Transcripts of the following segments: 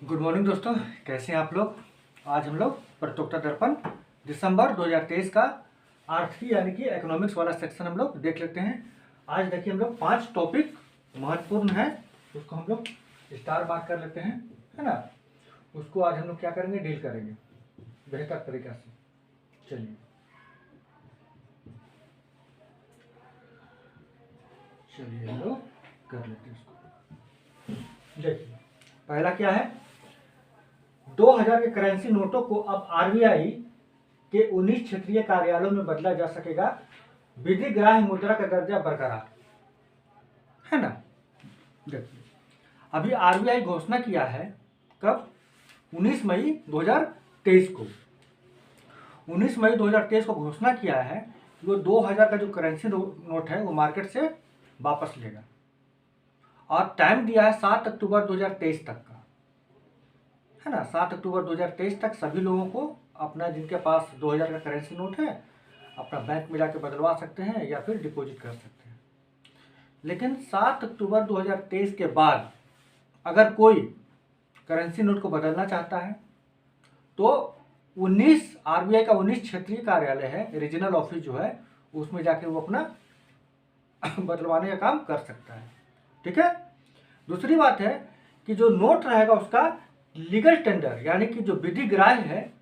Good morning दोस्तों, कैसे हैं आप लोग। आज हम लोग प्रत्योक्ता दर्पण दिसंबर 2023 का आर्थिक यानी कि इकोनॉमिक्स वाला सेक्शन हम लोग देख लेते हैं। आज देखिए हम लोग 5 टॉपिक महत्वपूर्ण है, उसको हम लोग स्टार मार्क कर लेते हैं, है ना। उसको आज हम लोग क्या करेंगे, डील करेंगे बेहतर तरीका से। चलिए चलिए हम लोग कर लेते हैं उसको। देखिए पहला क्या है, 2000 के करेंसी नोटों को अब आरबीआई के 19 क्षेत्रीय कार्यालयों में बदला जा सकेगा, विधिग्राह्य मुद्रा का दर्जा बरकरार, है ना। देखिए अभी आरबीआई घोषणा किया है, कब, 19 मई 2023 को। 19 मई 2023 को घोषणा किया है कि वो 2000 का जो करेंसी नोट है वो मार्केट से वापस लेगा, और टाइम दिया है 7 अक्टूबर 2023 तक का, है ना। 7 अक्टूबर 2023 तक सभी लोगों को अपना, जिनके पास 2000 का करेंसी नोट है, अपना बैंक में जाके बदलवा सकते हैं या फिर डिपॉजिट कर सकते हैं। लेकिन 7 अक्टूबर 2023 के बाद अगर कोई करेंसी नोट को बदलना चाहता है तो 19 आरबीआई का 19 क्षेत्रीय कार्यालय है, रीजनल ऑफिस जो है, उसमें जाके वो अपना बदलवाने का काम कर सकता है। ठीक है। दूसरी बात है कि जो नोट रहेगा उसका लीगल टेंडर यानी कि जो विधिग्राह्य है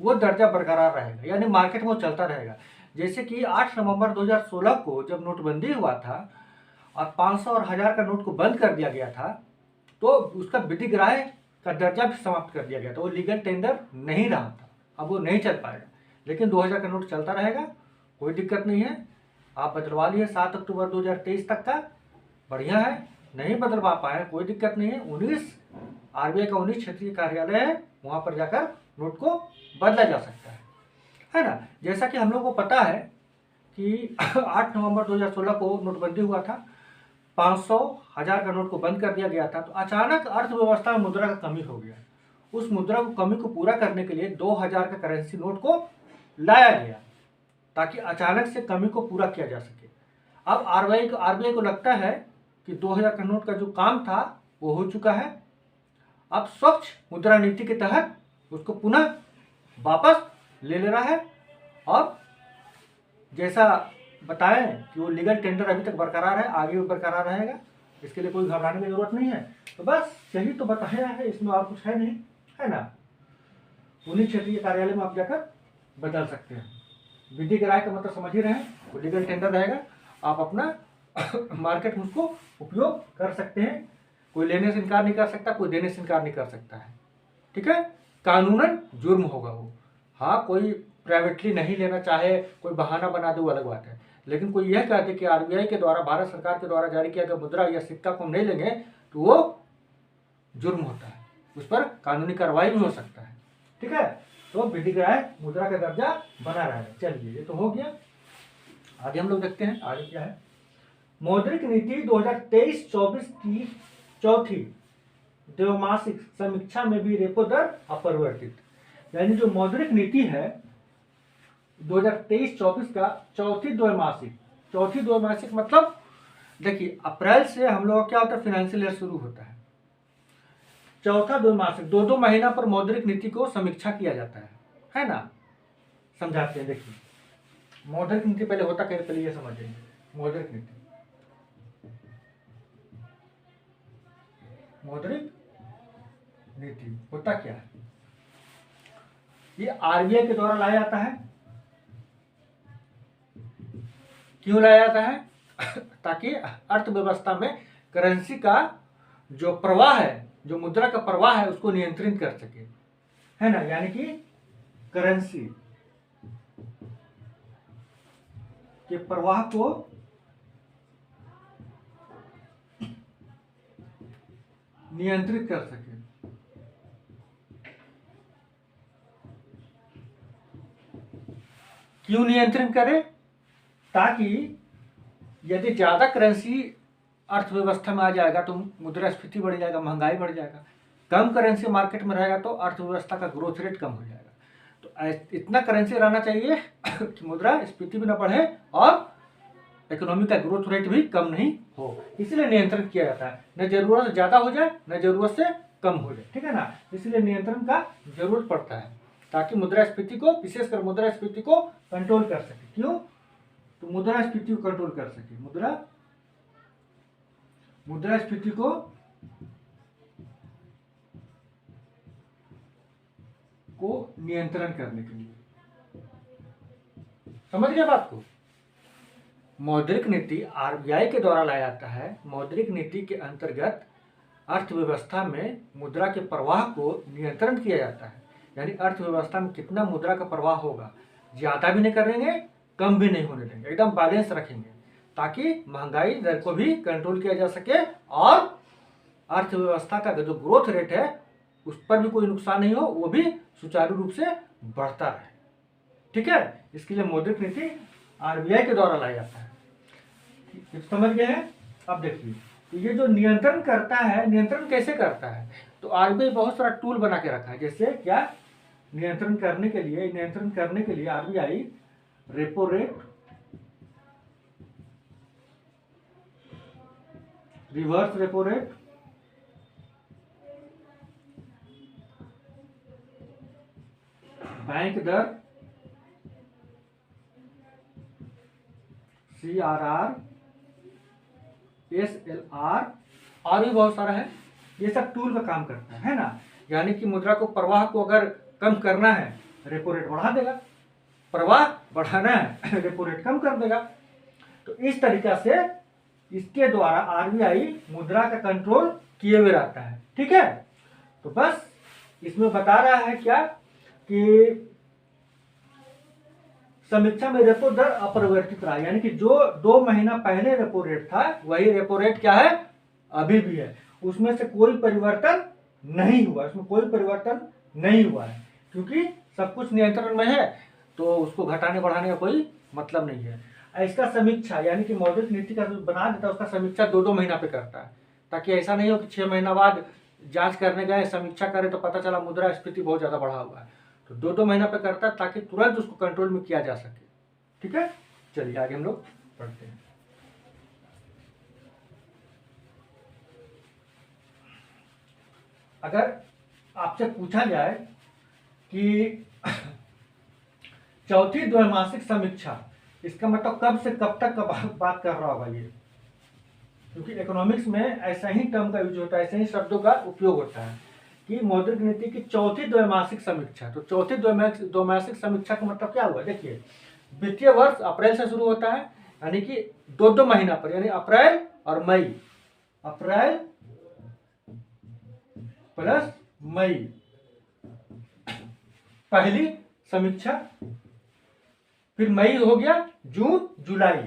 वो दर्जा बरकरार रहेगा, यानी मार्केट में वो चलता रहेगा। जैसे कि 8 नवंबर 2016 को जब नोटबंदी हुआ था और 500 और 1000 का नोट को बंद कर दिया गया था, तो उसका विधिग्राह्य का दर्जा भी समाप्त कर दिया गया था, वो लीगल टेंडर नहीं रहा था, अब वो नहीं चल पाएगा। लेकिन 2000 का नोट चलता रहेगा, कोई दिक्कत नहीं है। आप बदलवा लिए 7 अक्टूबर 2023 तक का, बढ़िया है। नहीं बदलवा पाए कोई दिक्कत नहीं है, 19 आरबीआई का 19 क्षेत्रीय कार्यालय है, वहां पर जाकर नोट को बदला जा सकता है ना। जैसा कि हम लोग को पता है कि 8 नवंबर 2016 को नोटबंदी हुआ था, 500 1000 का नोट को बंद कर दिया गया था, तो अचानक अर्थव्यवस्था में मुद्रा का कमी हो गया। उस मुद्रा को कमी को पूरा करने के लिए 2000 का करेंसी नोट को लाया गया, ताकि अचानक से कमी को पूरा किया जा सके। अब आरबीआई को लगता है कि 2000 का नोट का जो काम था वो हो चुका है, अब स्वच्छ मुद्रा नीति के तहत उसको पुनः वापस ले रहा है। और जैसा बताएं कि वो लीगल टेंडर अभी तक बरकरार है, आगे भी बरकरार रहेगा, इसके लिए कोई घबराने की जरूरत नहीं है। तो बस यही तो बताया है, इसमें और कुछ है नहीं, है ना। 19 क्षेत्रीय कार्यालय में आप जाकर बदल सकते हैं। विधिग्राह्य का मतलब समझ ही रहे हैं, वो लीगल टेंडर रहेगा, आप अपना मार्केट में उसको उपयोग कर सकते हैं। कोई लेने से इनकार नहीं कर सकता, कोई देने से इनकार नहीं कर सकता है। ठीक है। कानूनन जुर्म होगा वो। हाँ, कोई प्राइवेटली नहीं लेना चाहे, कोई बहाना बना दे, वो अलग बात है। लेकिन कोई यह कहते कि आरबीआई के द्वारा, भारत सरकार के द्वारा जारी किया गया मुद्रा या सिक्का को हम नहीं लेंगे, तो वो जुर्म होता है, उस पर कानूनी कार्रवाई भी हो सकता है। ठीक है। तो विधिग्राह्य मुद्रा का दर्जा बना रहेगा। चलिए ये तो हो गया, आगे हम लोग देखते हैं आगे क्या है। मौद्रिक नीति 2023-24 की चौथी द्वैमासिक समीक्षा में भी रेपो दर अपरिवर्तित, यानी जो मौद्रिक नीति है 2023-24 का चौथी द्वैमासिक मतलब, देखिए अप्रैल से हम लोग क्या होता है, फाइनेंशियल ईयर शुरू होता है। चौथा द्वैमासिक 2-2 महीना पर मौद्रिक नीति को समीक्षा किया जाता है ना। समझाते हैं, देखिए मौद्रिक नीति पहले होता क्या, पहले ये समझेंगे। मौद्रिक नीति होता क्या है, ये आरबीआई के द्वारा लाया जाता है। क्यों लाया जाता है? ताकि अर्थव्यवस्था में करेंसी का जो प्रवाह है, जो मुद्रा का प्रवाह है, उसको नियंत्रित कर सके, है ना। यानी कि करेंसी के प्रवाह को नियंत्रित कर सके। क्यों नियंत्रित करे? ताकि यदि ज्यादा करेंसी अर्थव्यवस्था में आ जाएगा तो मुद्रास्फीति बढ़ जाएगा, महंगाई बढ़ जाएगा। कम करेंसी मार्केट में रहेगा तो अर्थव्यवस्था का ग्रोथ रेट कम हो जाएगा। तो इतना करेंसी रहना चाहिए कि मुद्रास्फीति भी ना बढ़े और इकोनॉमी का ग्रोथ रेट भी कम नहीं हो, इसलिए नियंत्रण किया जाता है। न जरूरत से ज्यादा हो जाए, न जरूरत से कम हो जाए, ठीक है ना। इसलिए नियंत्रण का जरूरत पड़ता है ताकि मुद्रास्फीति को, विशेषकर मुद्रास्फीति को कंट्रोल कर सके। क्यों? तो मुद्रास्फीति को कंट्रोल कर सके, मुद्रास्फीति को नियंत्रण करने के लिए। समझ गए बात को? मौद्रिक नीति आरबीआई के द्वारा लाया जाता है। मौद्रिक नीति के अंतर्गत अर्थव्यवस्था में मुद्रा के प्रवाह को नियंत्रण किया जाता है। यानी अर्थव्यवस्था में कितना मुद्रा का प्रवाह होगा, ज्यादा भी नहीं करेंगे, कम भी नहीं होने देंगे, एकदम बैलेंस रखेंगे ताकि महंगाई दर को भी कंट्रोल किया जा सके और अर्थव्यवस्था का जो ग्रोथ रेट है उस पर भी कोई नुकसान नहीं हो, वो भी सुचारू रूप से बढ़ता रहे। ठीक है, इसके लिए मौद्रिक नीति आरबीआई के द्वारा लाया जाता है। समझ गए हैं? अब देखिए, ये जो नियंत्रण करता है, नियंत्रण कैसे करता है? तो आरबीआई बहुत सारा टूल बना के रखा है। जैसे क्या? नियंत्रण करने के लिए RBI repo rate, reverse repo rate, bank दर, CRR, SLR और भी बहुत सारा है, ये सब टूल का काम करता है ना। यानी कि मुद्रा को प्रवाह को अगर कम करना है, रेपो रेट बढ़ा देगा, प्रवाह बढ़ाना है, रेपो रेट कम कर देगा। तो इस तरीका से इसके द्वारा आरबीआई मुद्रा का कंट्रोल किए हुए रहता है। ठीक है, तो बस इसमें बता रहा है क्या कि समीक्षा में रेपो दर अपरिवर्तित रहा, यानी कि जो 2 महीना पहले रेपो रेट था वही रेपो रेट क्या है, अभी भी है, उसमें से कोई परिवर्तन नहीं हुआ, इसमें कोई परिवर्तन नहीं हुआ है, क्योंकि सब कुछ नियंत्रण में है, तो उसको घटाने बढ़ाने का कोई मतलब नहीं है। इसका समीक्षा यानी कि मौद्रिक नीति का जो बना देता है उसका समीक्षा 2-2 महीना पे करता है, ताकि ऐसा नहीं हो कि 6 महीना बाद जांच करने गए, समीक्षा करें तो पता चला मुद्रास्फीति बहुत ज्यादा बढ़ा हुआ है। तो 2-2 महीना पे करता है ताकि तुरंत उसको कंट्रोल में किया जा सके। ठीक है, चलिए आगे हम लोग पढ़ते हैं। अगर आपसे पूछा जाए कि चौथी द्वैमासिक समीक्षा, इसका मतलब कब से कब तक का बात कर रहा होगा ये, क्योंकि इकोनॉमिक्स में ऐसा ही टर्म का यूज होता है, ऐसे ही शब्दों का उपयोग होता है कि मौद्रिक नीति की चौथी द्वैमासिक समीक्षा। तो चौथी द्वैमासिक समीक्षा का मतलब क्या हुआ? देखिए, वित्तीय वर्ष अप्रैल से शुरू होता है, यानी कि 2-2 महीना पर, यानी अप्रैल और मई, अप्रैल प्लस मई पहली समीक्षा, फिर मई हो गया, जून जुलाई,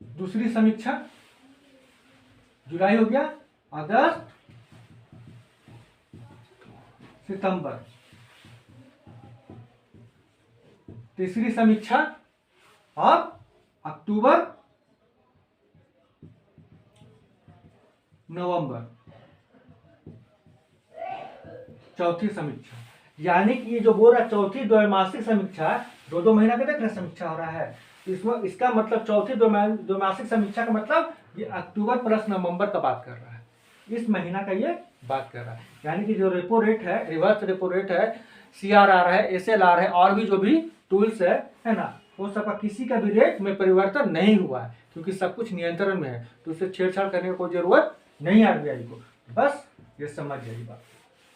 दूसरी समीक्षा, जुलाई हो गया, अगस्त, सितंबर, तीसरी समीक्षा अब अक्टूबर, नवंबर, चौथी समीक्षा। यानी कि ये जो बोल रहा है चौथी द्वैमासिक समीक्षा, 2-2 महीना का देख रहे समीक्षा हो रहा है, इसमें इसका मतलब चौथी द्वैमासिक समीक्षा का मतलब ये अक्टूबर प्लस नवंबर का बात कर रहा है, इस महीना का ये बात कर रहा है। यानी कि जो रेपो रेट है, रिवर्स रेपो रेट है, CRR है, SLR है और भी जो भी टूल्स है ना, वो सबका किसी का भी रेट में परिवर्तन नहीं हुआ है, क्योंकि सब कुछ नियंत्रण में है, तो उससे छेड़छाड़ करने की कोई जरूरत नहीं है आरबीआई को। बस ये समझ जाइए बात,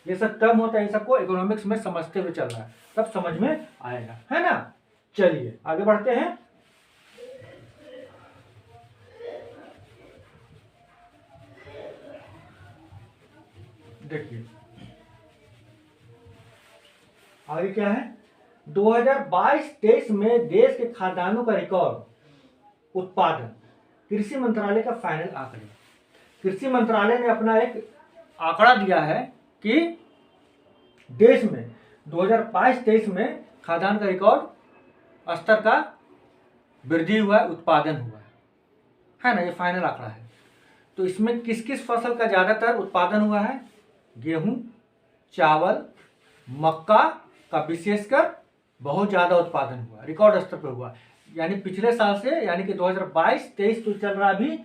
ये सब टर्म होता है, ये सबको इकोनॉमिक्स में समझते हुए चल रहा है, तब समझ में आएगा, है ना। चलिए आगे बढ़ते हैं। देखिए आगे क्या है, 2022-23 में देश के खाद्यान्नों का रिकॉर्ड उत्पादन, कृषि मंत्रालय का फाइनल आंकड़े। कृषि मंत्रालय ने अपना एक आंकड़ा दिया है कि देश में 2022-23 में खाद्यान्न का रिकॉर्ड स्तर का वृद्धि हुआ है, उत्पादन हुआ है ना, ये फाइनल आंकड़ा है। तो इसमें किस किस फसल का ज्यादातर उत्पादन हुआ है? गेहूं, चावल, मक्का का विशेषकर बहुत ज्यादा उत्पादन हुआ, रिकॉर्ड स्तर पर हुआ। यानी पिछले साल से, यानी कि 2022-23 तो चल रहा अभी,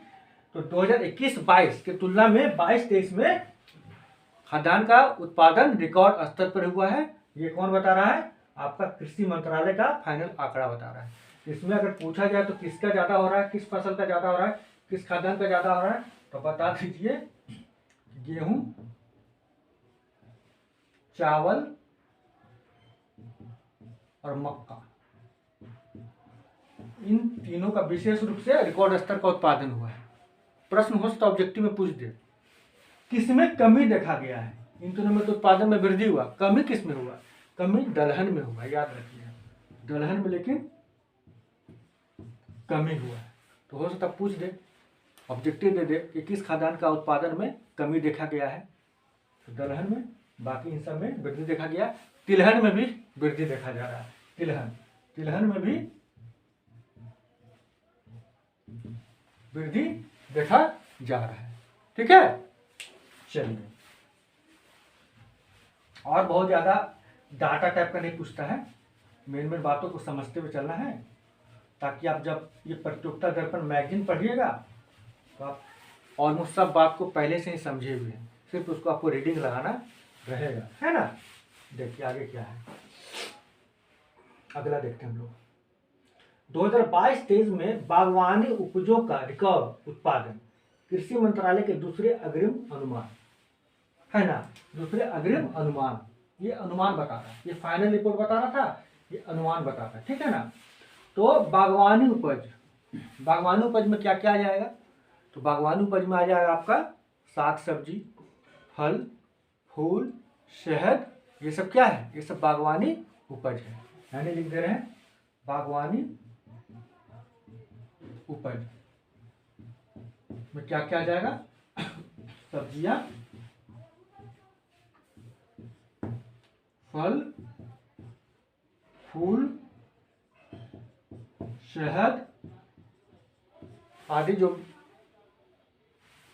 तो 2021-22 की तुलना में 22-23 में खाद्यान्न का उत्पादन रिकॉर्ड स्तर पर हुआ है। ये कौन बता रहा है? आपका कृषि मंत्रालय का फाइनल आंकड़ा बता रहा है। इसमें अगर पूछा जाए तो किसका ज्यादा हो रहा है, किस फसल का ज्यादा हो रहा है, किस खाद्यान्न का ज्यादा हो रहा है, तो बता दीजिए गेहूं, चावल और मक्का, इन तीनों का विशेष रूप से रिकॉर्ड स्तर का उत्पादन हुआ है। प्रश्न हो सकता ऑब्जेक्टिव में पूछ दे, किसमें कमी देखा गया है? इन तीनों में तो उत्पादन में वृद्धि हुआ, कमी किस में हुआ? कमी दलहन में हुआ, याद रखिए, दलहन में लेकिन कमी हुआ है। तो हो सकता पूछ दे, ऑब्जेक्टिव दे दे कि किस खाद्यान्न का उत्पादन में कमी देखा गया है, तो दलहन में, बाकी इन सब में वृद्धि देखा गया। तिलहन में भी वृद्धि देखा जा रहा है, तिलहन में भी वृद्धि देखा जा रहा है। ठीक है, चलिए, और बहुत ज्यादा डाटा टाइप का नहीं पूछता है, मेन बातों को समझते हुए चलना है, ताकि आप जब ये प्रतियोगिता दर्पण मैगजीन पढ़िएगा तो आप ऑलमोस्ट सब बात को पहले से ही समझे हुए हैं, सिर्फ उसको आपको रीडिंग लगाना रहेगा, है ना। देखिए आगे क्या है, अगला देखते हैं हम लोग। 2022-23 में बागवानी उपजों का रिकॉर्ड उत्पादन, कृषि मंत्रालय के दूसरे अग्रिम अनुमान, है ना, दूसरे अग्रिम अनुमान, ये अनुमान बता रहा है, ये फाइनल रिपोर्ट बता रहा था, ये अनुमान बता रहा है, ठीक है ना। तो बागवानी उपज में क्या क्या आ जाएगा? तो बागवानी उपज में आ जाएगा आपका साग सब्जी, फल फूल, शहद, ये सब क्या है? ये सब बागवानी उपज है, यानी लिख दे रहे हैं बागवानी उपज में क्या क्या आ जाएगा? सब्जियां, फल फूल, शहद आदि जो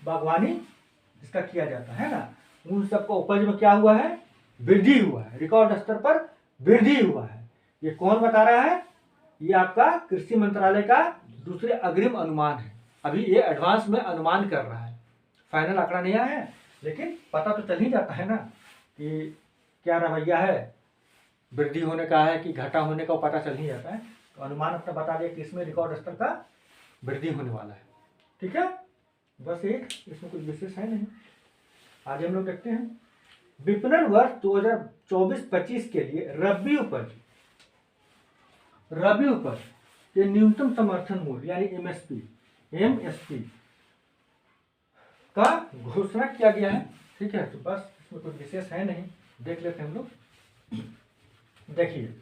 बागवानी इसका किया जाता है ना, उन सबका उपज में क्या हुआ है? वृद्धि हुआ है, रिकॉर्ड स्तर पर वृद्धि हुआ है। ये कौन बता रहा है? ये आपका कृषि मंत्रालय का दूसरे अग्रिम अनुमान है। अभी ये एडवांस में अनुमान कर रहा है, फाइनल आंकड़ा नहीं आया है, लेकिन पता तो चल ही जाता है ना कि क्या रवैया है, वृद्धि होने का है कि घटा होने का, पता चल ही जाता है। तो अनुमान अपना बता दिया कि इसमें रिकॉर्ड स्तर का वृद्धि होने वाला है, ठीक है। बस एक, इसमें कुछ विशेष है नहीं। आगे हम लोग देखते हैं, विपणन वर्ष 2024-25 के लिए रबी उपज के न्यूनतम समर्थन मूल्य यानी एमएसपी का घोषणा किया गया है, ठीक है। तो बस इसमें कुछ विशेष है नहीं, देख लेते हैं हम लोग। देखिए,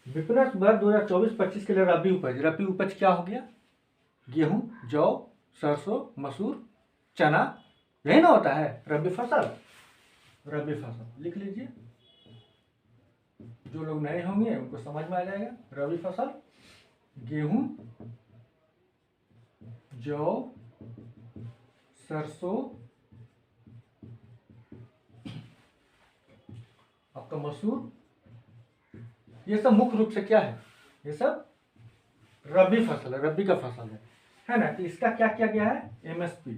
विपणन वर्ष 2024-25 के लिए रबी उपज क्या हो गया? गेहूं, जौ, सरसों, मसूर, चना, यही ना होता है रबी फसल लिख लीजिए, जो लोग नए होंगे उनको समझ में आ जाएगा। रबी फसल गेहूं, जौ, सरसों, आपका मसूर, ये सब मुख्य रूप से क्या है? ये सब रबी फसल है, रबी का फसल है ना। तो इसका क्या किया गया है? एमएसपी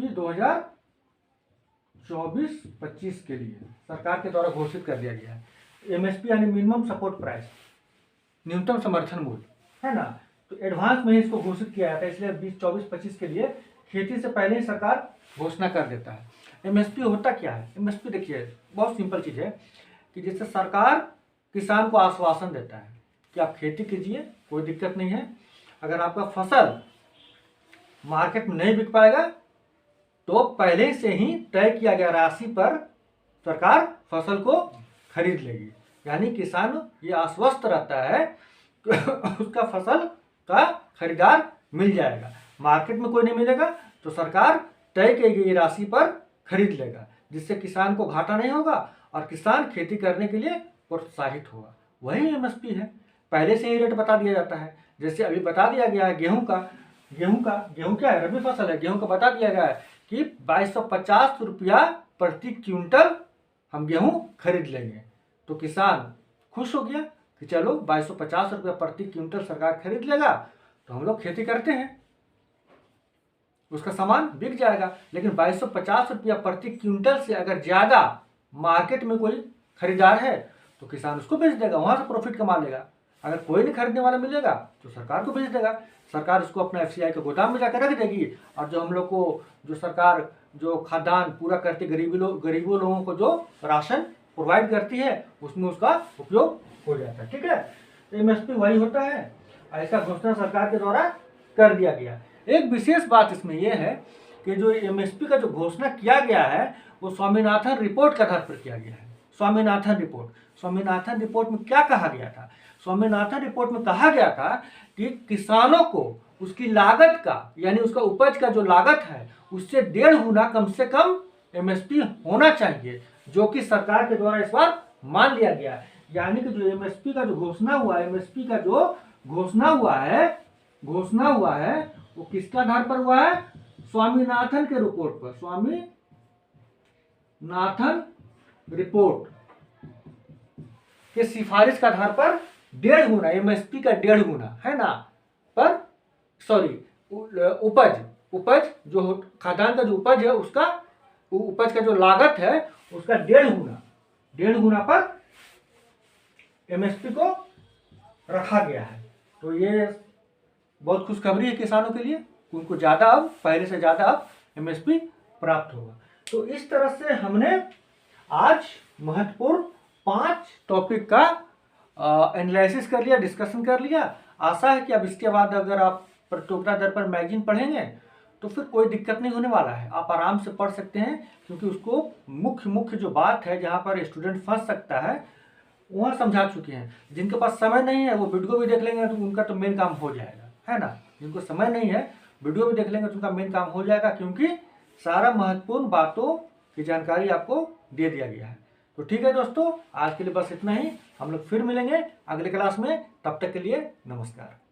2024-25 के लिए सरकार के द्वारा घोषित कर दिया गया है। एमएसपी यानी मिनिमम सपोर्ट प्राइस, न्यूनतम समर्थन मूल्य, है ना। तो एडवांस में ही इसको घोषित किया जाता है, इसलिए 2024-25 के लिए खेती से पहले ही सरकार घोषणा कर देता है। एमएसपी होता क्या है? एमएसपी देखिए बहुत सिंपल चीज है कि जैसे सरकार किसान को आश्वासन देता है कि आप खेती कीजिए, कोई दिक्कत नहीं है, अगर आपका फसल मार्केट में नहीं बिक पाएगा तो पहले से ही तय किया गया राशि पर सरकार फसल को खरीद लेगी। यानी किसान ये आश्वस्त रहता है कि उसका फसल का खरीदार मिल जाएगा, मार्केट में कोई नहीं मिलेगा तो सरकार तय की गई राशि पर खरीद लेगा, जिससे किसान को घाटा नहीं होगा और किसान खेती करने के लिए प्रोत्साहित होगा। वही एमएसपी है, पहले से ही रेट बता दिया जाता है। जैसे अभी बता दिया गया है गेहूं क्या है? रबी फसल है। गेहूं का बता दिया गया है कि 2250 रुपया प्रति क्विंटल, हम गेहूं खरीद लेंगे। तो किसान खुश हो गया कि चलो 2250 रुपये प्रति क्विंटल सरकार खरीद लेगा, तो हम लोग खेती करते हैं, उसका सामान बिक जाएगा। लेकिन 2250 रुपया प्रति क्विंटल से अगर ज़्यादा मार्केट में कोई खरीदार है तो किसान उसको बेच देगा, वहाँ से प्रॉफिट कमा लेगा। अगर कोई नहीं खरीदने वाला मिलेगा तो सरकार को बेच देगा, सरकार उसको अपना FCI के गोदाम में जाकर रख देगी, और जो हम लोग को जो सरकार जो खाद्यान्न पूरा करती गरीबों लोगों को जो राशन प्रोवाइड करती है उसमें उसका उपयोग हो जाता है। ठीक है, तो MSP वही होता है, ऐसा घोषणा सरकार के द्वारा कर दिया गया। एक विशेष बात इसमें यह है कि जो MSP का जो घोषणा किया गया है वो स्वामीनाथन रिपोर्ट के आधार पर किया गया है। स्वामीनाथन रिपोर्ट में क्या कहा गया था? स्वामीनाथन रिपोर्ट में कहा गया था कि किसानों को उसकी लागत का, यानी उसका उपज का जो लागत है उससे 1.5 गुना कम से कम MSP होना चाहिए, जो कि सरकार के द्वारा इस बार मान लिया गया है। यानी कि जो MSP का जो घोषणा हुआ है, MSP का जो घोषणा हुआ है वो किसके आधार पर हुआ है? स्वामीनाथन के रिपोर्ट पर, स्वामीनाथन रिपोर्ट के सिफारिश के आधार पर 1.5 गुना MSP का 1.5 गुना है ना, पर सॉरी उपज जो खाद्यान्न का जो उपज है उसका उपज का जो लागत है उसका 1.5 गुना पर MSP को रखा गया है। तो ये बहुत खुशखबरी है किसानों के लिए, उनको ज़्यादा अब पहले से ज़्यादा अब MSP प्राप्त होगा। तो इस तरह से हमने आज महत्वपूर्ण 5 टॉपिक का एनालिसिस कर लिया, डिस्कशन कर लिया। आशा है कि अब इसके बाद अगर आप प्रतियोगिता दर पर मैगजीन पढ़ेंगे तो फिर कोई दिक्कत नहीं होने वाला है, आप आराम से पढ़ सकते हैं, क्योंकि उसको मुख्य जो बात है जहाँ पर स्टूडेंट फंस सकता है वहाँ समझा चुके हैं। जिनके पास समय नहीं है वो वीडियो भी देख लेंगे तो उनका तो मेन काम हो जाएगा, है ना। जिनको समय नहीं है वीडियो भी देख लेंगे तो उनका मेन काम हो जाएगा, क्योंकि सारा महत्वपूर्ण बातों की जानकारी आपको दे दिया गया है। तो ठीक है दोस्तों, आज के लिए बस इतना ही। हम लोग फिर मिलेंगे अगले क्लास में, तब तक के लिए नमस्कार।